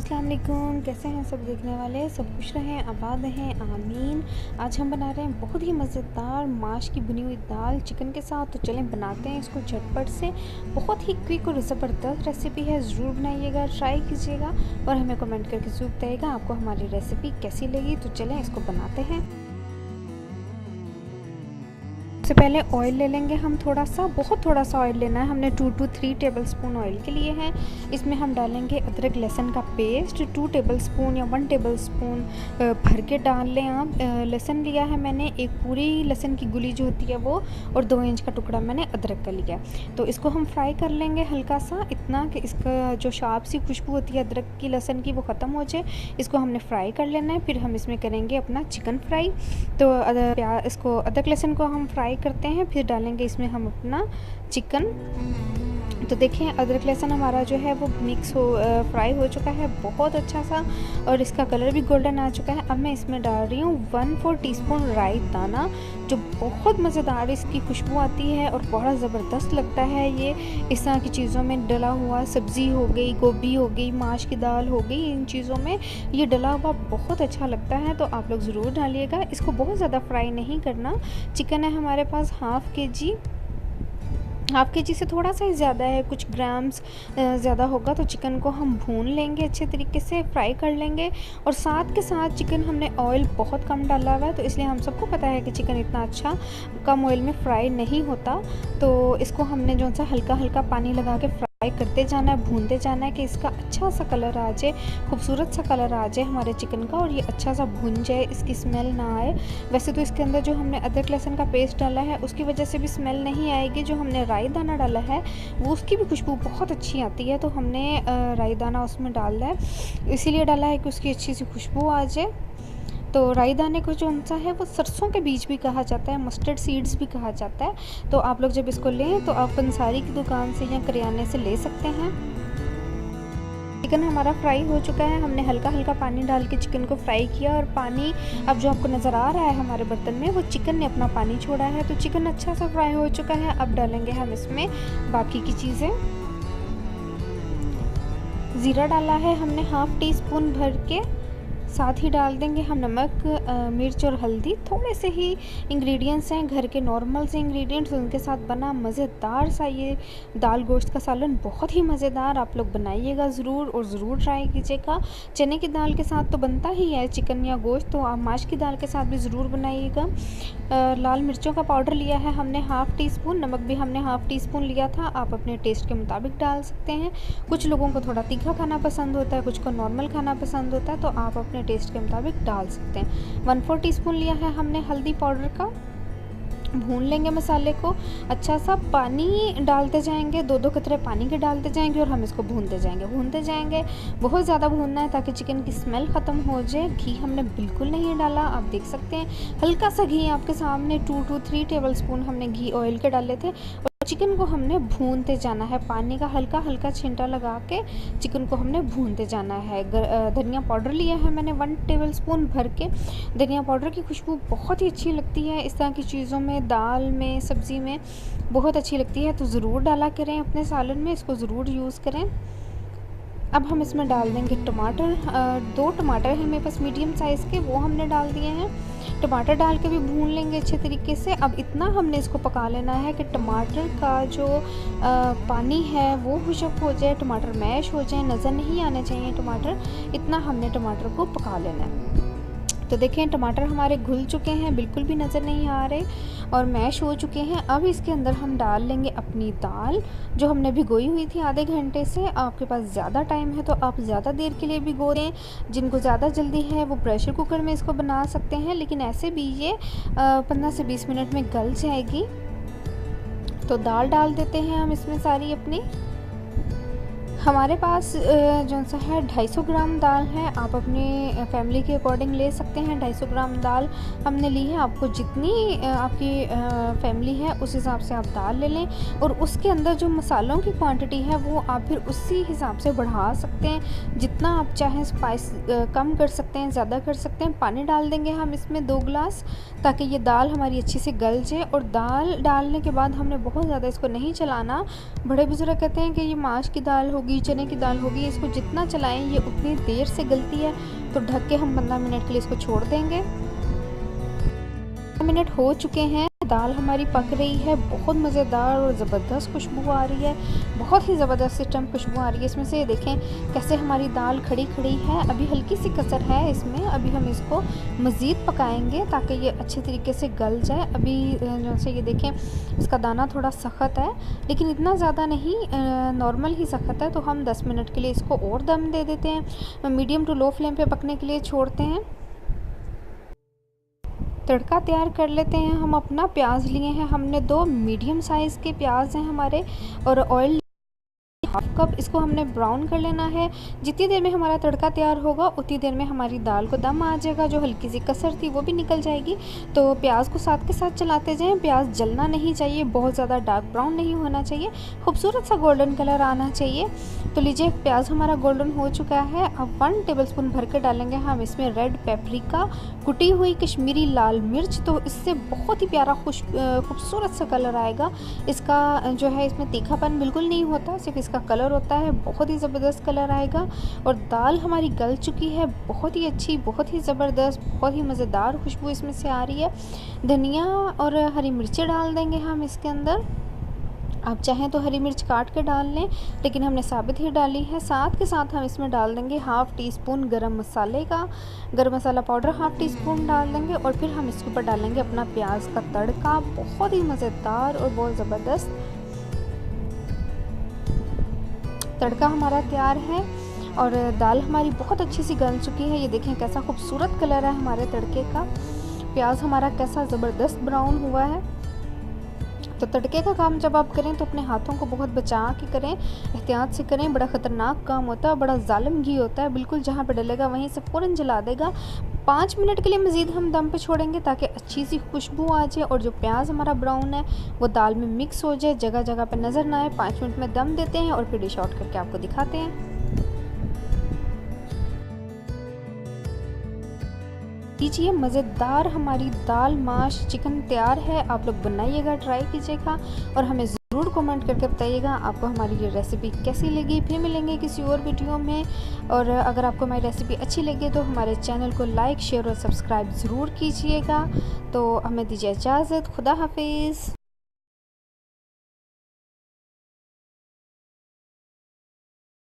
अस्सलाम वालेकुम। कैसे हैं सब देखने वाले? सब खुश रहें, आबाद रहें, आमीन। आज हम बना रहे हैं बहुत ही मज़ेदार माश की भुनी हुई दाल चिकन के साथ। तो चलें बनाते हैं इसको झटपट से। बहुत ही क्विक और ज़बरदस्त रेसिपी है, ज़रूर बनाइएगा, ट्राई कीजिएगा और हमें कमेंट करके ज़रूर बताइएगा आपको हमारी रेसिपी कैसी लगी। तो चलें इसको बनाते हैं। सबसे पहले ऑयल ले लेंगे हम थोड़ा सा, बहुत थोड़ा सा ऑयल लेना है हमने। 2 to 3 टेबलस्पून ऑयल के लिए हैं। इसमें हम डालेंगे अदरक लहसुन का पेस्ट 2 टेबलस्पून या 1 टेबलस्पून भर के डाल लें आप। लहसुन लिया है मैंने, एक पूरी लहसुन की गुली जो होती है वो, और 2 इंच का टुकड़ा मैंने अदरक का लिया। तो इसको हम फ्राई कर लेंगे हल्का सा, इतना कि इसका जो शार्प सी खुशबू होती है अदरक की लहसुन की वो ख़त्म हो जाए। इसको हमने फ्राई कर लेना है। फिर हम इसमें करेंगे अपना चिकन फ्राई। तो इसको अदरक लहसुन को हम फ्राई करते हैं, फिर डालेंगे इसमें हम अपना चिकन। तो देखें अदरक लहसुन हमारा जो है वो मिक्स फ्राई हो चुका है बहुत अच्छा सा, और इसका कलर भी गोल्डन आ चुका है। अब मैं इसमें डाल रही हूँ 1/4 टीस्पून राई दाना, जो बहुत मज़ेदार इसकी खुशबू आती है और बड़ा ज़बरदस्त लगता है। ये इस तरह की चीज़ों में डला हुआ, सब्ज़ी हो गई, गोभी हो गई, माश की दाल हो गई, इन चीज़ों में ये डला हुआ बहुत अच्छा लगता है। तो आप लोग ज़रूर डालिएगा। इसको बहुत ज़्यादा फ्राई नहीं करना। चिकन है हमारे पास हाफ़ के जी से थोड़ा सा ही ज़्यादा है, कुछ ग्राम्स ज़्यादा होगा। तो चिकन को हम भून लेंगे, अच्छे तरीके से फ्राई कर लेंगे। और साथ के साथ चिकन हमने ऑयल बहुत कम डाला हुआ है, तो इसलिए हम सबको पता है कि चिकन इतना अच्छा कम ऑयल में फ्राई नहीं होता। तो इसको हमने जो सा हल्का हल्का पानी लगा के फ्राई करते जाना है, भूनते जाना है कि इसका अच्छा सा कलर आ जाए, खूबसूरत सा कलर आ जाए हमारे चिकन का, और ये अच्छा सा भुन जाए, इसकी स्मेल ना आए। वैसे तो इसके अंदर जो हमने अदरक लहसुन का पेस्ट डाला है उसकी वजह से भी स्मेल नहीं आएगी। जो हमने राई दाना डाला है वो उसकी भी खुशबू बहुत अच्छी आती है। तो हमने राई दाना उसमें डाला है, इसीलिए डाला है कि उसकी अच्छी सी खुशबू आ जाए। तो राई दाने को जो सा है वो सरसों के बीज भी कहा जाता है, मस्टर्ड सीड्स भी कहा जाता है। तो आप लोग जब इसको लें तो आप पंसारी की दुकान से या करियाने से ले सकते हैं। चिकन हमारा फ्राई हो चुका है। हमने हल्का हल्का पानी डाल के चिकन को फ्राई किया, और पानी अब जो आपको नज़र आ रहा है हमारे बर्तन में वो चिकन ने अपना पानी छोड़ा है। तो चिकन अच्छा सा फ्राई हो चुका है। अब डालेंगे हम इसमें बाकी की चीज़ें। ज़ीरा डाला है हमने हाफ़ टी स्पून भर के, साथ ही डाल देंगे हम नमक, मिर्च और हल्दी। थोड़े से ही इंग्रेडिएंट्स हैं घर के, नॉर्मल से इंग्रेडिएंट्स, उनके साथ बना मज़ेदार सा ये दाल गोश्त का सालन, बहुत ही मज़ेदार। आप लोग बनाइएगा ज़रूर और ज़रूर ट्राई कीजिएगा। चने की दाल के साथ तो बनता ही है चिकन या गोश्त, तो आप माश की दाल के साथ भी ज़रूर बनाइएगा। लाल मिर्चों का पाउडर लिया है हमने हाफ़ टी स्पून, नमक भी हमने हाफ़ टी स्पून लिया था। आप अपने टेस्ट के मुताबिक डाल सकते हैं। कुछ लोगों को थोड़ा तीखा खाना पसंद होता है, कुछ को नॉर्मल खाना पसंद होता है, तो आप अपने टेस्ट के मुताबिक डाल सकते हैं। 1/4 टीस्पून लिया है हमने हल्दी पाउडर का। भून लेंगे मसाले को अच्छा सा, पानी डालते जाएंगे, 2-2 कतरे पानी के डालते जाएंगे, और हम इसको भूनते जाएंगे। बहुत ज़्यादा भूनना है ताकि चिकन की स्मेल ख़त्म हो जाए। घी हमने बिल्कुल नहीं डाला, आप देख सकते हैं हल्का सा घी आपके सामने, 2 to 3 टेबलस्पून हमने घी ऑयल के डाले थे। चिकन को हमने भूनते जाना है, पानी का हल्का हल्का छिंटा लगा के चिकन को हमने भूनते जाना है। धनिया पाउडर लिया है मैंने 1 टेबलस्पून भर के। धनिया पाउडर की खुशबू बहुत ही अच्छी लगती है इस तरह की चीज़ों में, दाल में, सब्ज़ी में बहुत अच्छी लगती है। तो ज़रूर डाला करें अपने सालन में, इसको ज़रूर यूज़ करें। अब हम इसमें डाल देंगे टमाटर। 2 टमाटर हैं मेरे पास मीडियम साइज़ के, वो हमने डाल दिए हैं। टमाटर डाल के भी भून लेंगे अच्छे तरीके से। अब इतना हमने इसको पका लेना है कि टमाटर का जो पानी है वो खुश्क हो जाए, टमाटर मैश हो जाए, नज़र नहीं आने चाहिए टमाटर, इतना हमने टमाटर को पका लेना है। तो देखें टमाटर हमारे घुल चुके हैं, बिल्कुल भी नज़र नहीं आ रहे और मैश हो चुके हैं। अब इसके अंदर हम डाल लेंगे अपनी दाल जो हमने भिगोई हुई थी आधे घंटे से। आपके पास ज़्यादा टाइम है तो आप ज़्यादा देर के लिए भिगो दें। जिनको ज़्यादा जल्दी है वो प्रेशर कुकर में इसको बना सकते हैं, लेकिन ऐसे भी ये 15 से 20 मिनट में गल जाएगी। तो दाल डाल देते हैं हम इसमें सारी अपनी। हमारे पास जो सा है 250 ग्राम दाल है, आप अपने फैमिली के अकॉर्डिंग ले सकते हैं। 250 ग्राम दाल हमने ली है, आपको जितनी आपकी फैमिली है उस हिसाब से आप दाल ले लें। और उसके अंदर जो मसालों की क्वांटिटी है वो आप फिर उसी हिसाब से बढ़ा सकते हैं, जितना आप चाहें स्पाइस कम कर सकते हैं, ज़्यादा कर सकते हैं। पानी डाल देंगे हम इसमें 2 गिलास, ताकि ये दाल हमारी अच्छी से गल जाए। और दाल डालने के बाद हमने बहुत ज़्यादा इसको नहीं चलाना। बड़े बुजुर्ग कहते हैं कि ये माश की दाल होगी, होगी, चने की दाल होगी, इसको जितना चलाएं ये उतनी देर से गलती है। तो ढक के हम 15 मिनट के लिए इसको छोड़ देंगे। 15 मिनट हो चुके हैं, दाल हमारी पक रही है, बहुत मज़ेदार और ज़बरदस्त खुशबू आ रही है, बहुत ही ज़बरदस्त इस टाइम खुशबू आ रही है इसमें से। देखें कैसे हमारी दाल खड़ी खड़ी है, अभी हल्की सी कसर है इसमें। अभी हम इसको मज़ीद पकाएंगे ताकि ये अच्छे तरीके से गल जाए। अभी जो से ये देखें इसका दाना थोड़ा सख्त है, लेकिन इतना ज़्यादा नहीं, नॉर्मल ही सख्त है। तो हम 10 मिनट के लिए इसको और दम दे देते हैं, मीडियम टू लो फ्लेम पर पकने के लिए छोड़ते हैं। तड़का तैयार कर लेते हैं हम अपना। प्याज लिए हैं हमने 2 मीडियम साइज़ के प्याज हैं हमारे, और ऑयल हाफ कप। इसको हमने ब्राउन कर लेना है। जितनी देर में हमारा तड़का तैयार होगा उतनी देर में हमारी दाल को दम आ जाएगा, जो हल्की सी कसर थी वो भी निकल जाएगी। तो प्याज को साथ के साथ चलाते जाएं। प्याज जलना नहीं चाहिए, बहुत ज़्यादा डार्क ब्राउन नहीं होना चाहिए, खूबसूरत सा गोल्डन कलर आना चाहिए। तो लीजिए प्याज हमारा गोल्डन हो चुका है। अब 1 टेबलस्पून भर के डालेंगे हम इसमें रेड पेपरिका, कुटी हुई कश्मीरी लाल मिर्च। तो इससे बहुत ही प्यारा खूबसूरत सा कलर आएगा इसका। जो है इसमें तीखापन बिल्कुल नहीं होता, सिर्फ इसका कलर होता है, बहुत ही ज़बरदस्त कलर आएगा। और दाल हमारी गल चुकी है, बहुत ही अच्छी, बहुत ही ज़बरदस्त, बहुत ही मज़ेदार खुशबू इसमें से आ रही है। धनिया और हरी मिर्चें डाल देंगे हम इसके अंदर। आप चाहें तो हरी मिर्च काट के डाल लें, लेकिन हमने साबित ही डाली है। साथ के साथ हम इसमें डाल देंगे हाफ़ टी स्पून गरम मसाले का, गरम मसाला पाउडर हाफ़ टी स्पून डाल देंगे। और फिर हम इसके ऊपर डालेंगे अपना प्याज का तड़का, बहुत ही मज़ेदार और बहुत ज़बरदस्त तड़का हमारा तैयार है। और दाल हमारी बहुत अच्छी सी गल चुकी है। ये देखें कैसा खूबसूरत कलर है हमारे तड़के का। प्याज हमारा कैसा ज़बरदस्त ब्राउन हुआ है। तो तड़के का काम जब आप करें तो अपने हाथों को बहुत बचा के करें, एहतियात से करें। बड़ा ख़तरनाक काम होता है, बड़ा जालिम घी होता है, बिल्कुल जहाँ पे डलेगा वहीं से फ़ौरन जला देगा। 5 मिनट के लिए मज़ीद हम दम पे छोड़ेंगे ताकि अच्छी सी खुशबू आ जाए और जो प्याज हमारा ब्राउन है वो दाल में मिक्स हो जाए, जगह जगह पे नज़र ना आए। 5 मिनट में दम देते हैं और फिर डिश आउट करके आपको दिखाते हैं। लीजिए मज़ेदार हमारी दाल माश चिकन तैयार है। आप लोग बनाइएगा, ट्राई कीजिएगा और हमें ज़रूर कमेंट करके बताइएगा आपको हमारी ये रेसिपी कैसी लगी। फिर मिलेंगे किसी और वीडियो में। और अगर आपको हमारी रेसिपी अच्छी लगी तो हमारे चैनल को लाइक, शेयर और सब्सक्राइब ज़रूर कीजिएगा। तो हमें दीजिए इजाज़त, खुदा हाफिज़।